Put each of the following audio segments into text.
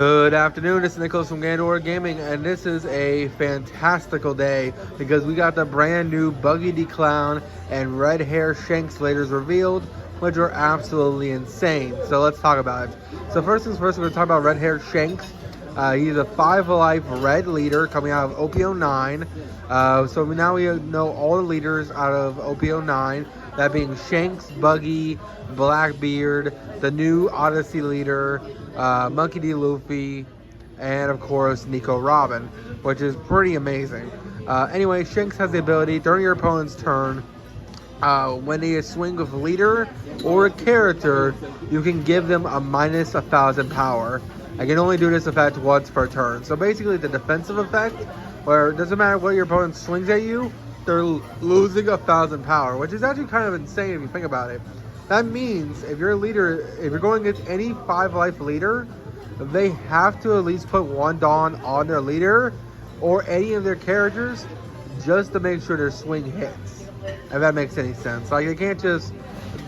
Good afternoon, this is Nicholas from Gandor Gaming, and this is a fantastical day because we got the brand new Buggy the Clown and Red Hair Shanks leaders revealed, which are absolutely insane. So let's talk about it. So first things first, we're going to talk about Red Hair Shanks. He's a 5-life red leader coming out of OP09. So now we know all the leaders out of OP09, that being Shanks, Buggy, Blackbeard, the new Odyssey leader, Monkey D. Luffy, and of course Nico Robin, which is pretty amazing. Anyway, Shanks has the ability during your opponent's turn, when they swing with a leader or a character, you can give them a minus 1,000 power. I can only do this effect once per turn. So basically the defensive effect, where it doesn't matter what your opponent swings at you, they're losing 1,000 power, which is actually kind of insane if you think about it. That means if you're a leader, if you're going against any 5-life leader, they have to at least put 1 Dawn on their leader or any of their characters just to make sure their swing hits. If that makes any sense. Like, they can't just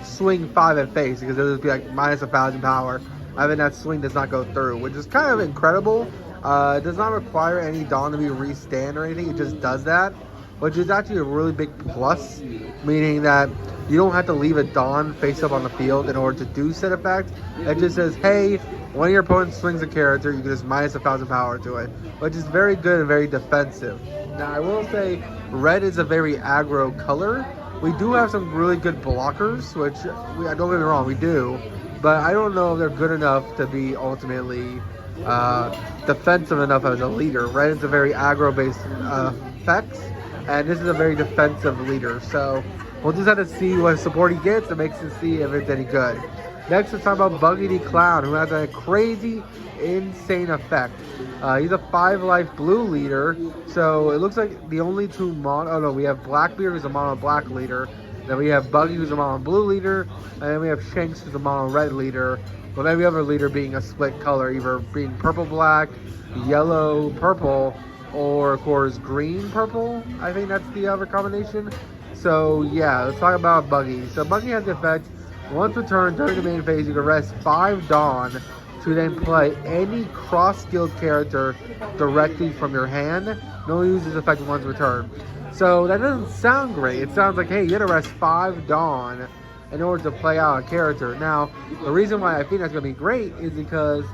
swing 5 at face because it'll just be like minus 1,000 power. I mean, that swing does not go through, which is kind of incredible. It does not require any Dawn to be restand or anything. It just does that, which is actually a really big plus, meaning that you don't have to leave a Dawn face up on the field in order to do said effect. It just says, hey, when your opponent swings a character, you can just minus 1,000 power to it, which is very good and very defensive. Now, I will say red is a very aggro color. We do have some really good blockers, which, don't get me wrong, we do, but I don't know if they're good enough to be ultimately defensive enough as a leader. Red is a very aggro-based effect, and this is a very defensive leader, so we'll just have to see what support he gets and makes us see if it's any good. Next, let's talk about Buggy the Clown, who has a crazy, insane effect. He's a 5-life blue leader, so it looks like the only two we have Blackbeard, who's a mono black leader, then we have Buggy, who's a mono blue leader, and then we have Shanks, who's a mono red leader, with every other leader being a split color, either being purple black, yellow purple, or of course green purple. I think that's the other combination. So yeah, let's talk about Buggy. So Buggy has the effect, once per turn during the main phase, you can rest 5 Dawn to then play any cross-skilled character directly from your hand. You only use this effect once per turn. So that doesn't sound great. It sounds like, hey, you gotta rest 5 Dawn in order to play out a character. Now, the reason why I think that's gonna be great is because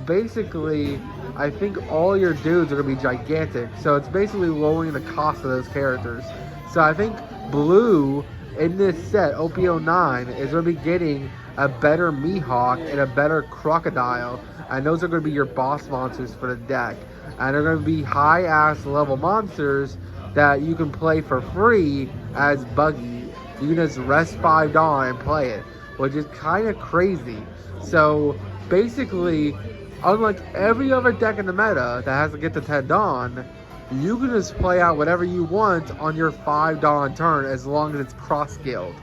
basically, I think all your dudes are gonna be gigantic. So it's basically lowering the cost of those characters. So I think blue in this set, OP09, is going to be getting a better Mihawk and a better Crocodile, and those are going to be your boss monsters for the deck. And they're going to be high-ass level monsters that you can play for free as Buggy. You can just rest 5 Dawn and play it, which is kind of crazy. So basically, unlike every other deck in the meta that has to get to 10 Dawn, you can just play out whatever you want on your 5 Dawn turn as long as it's cross-skilled.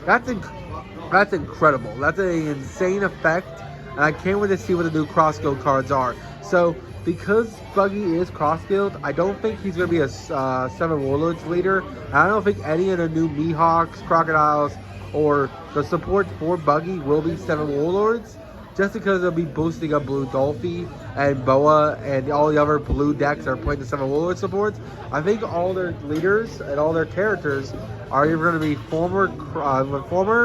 That's incredible. That's an insane effect, and I can't wait to see what the new cross-skilled cards are. So, because Buggy is cross-skilled, I don't think he's going to be a 7 Warlords leader. And I don't think any of the new Mihawks, Crocodiles, or the support for Buggy will be 7 Warlords, just because they'll be boosting up Blue Dolphy and Boa and all the other blue decks that are playing the 7 Warlord supports. I think all their leaders and all their characters are either going to be former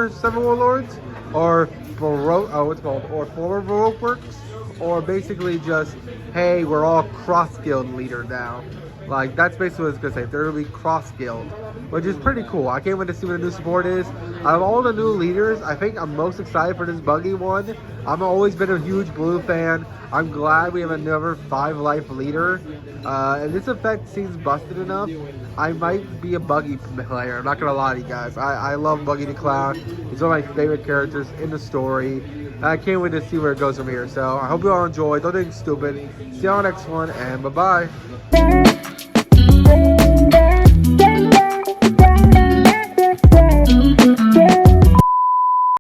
7 Warlords or or former Baroque Works, or basically just, hey, we're all cross-skilled leader now. Like, that's basically what it's going to say. They're going to be cross-skilled, which is pretty cool. I can't wait to see what the new support is. Out of all the new leaders, I think I'm most excited for this Buggy one. I've always been a huge blue fan. I'm glad we have another 5-life leader. And this effect seems busted enough. I might be a Buggy player. I'm not going to lie to you guys. I love Buggy the Clown. He's one of my favorite characters in the story. I can't wait to see where it goes from here. So I hope you all enjoy. Don't think stupid. See you on the next one, and bye-bye.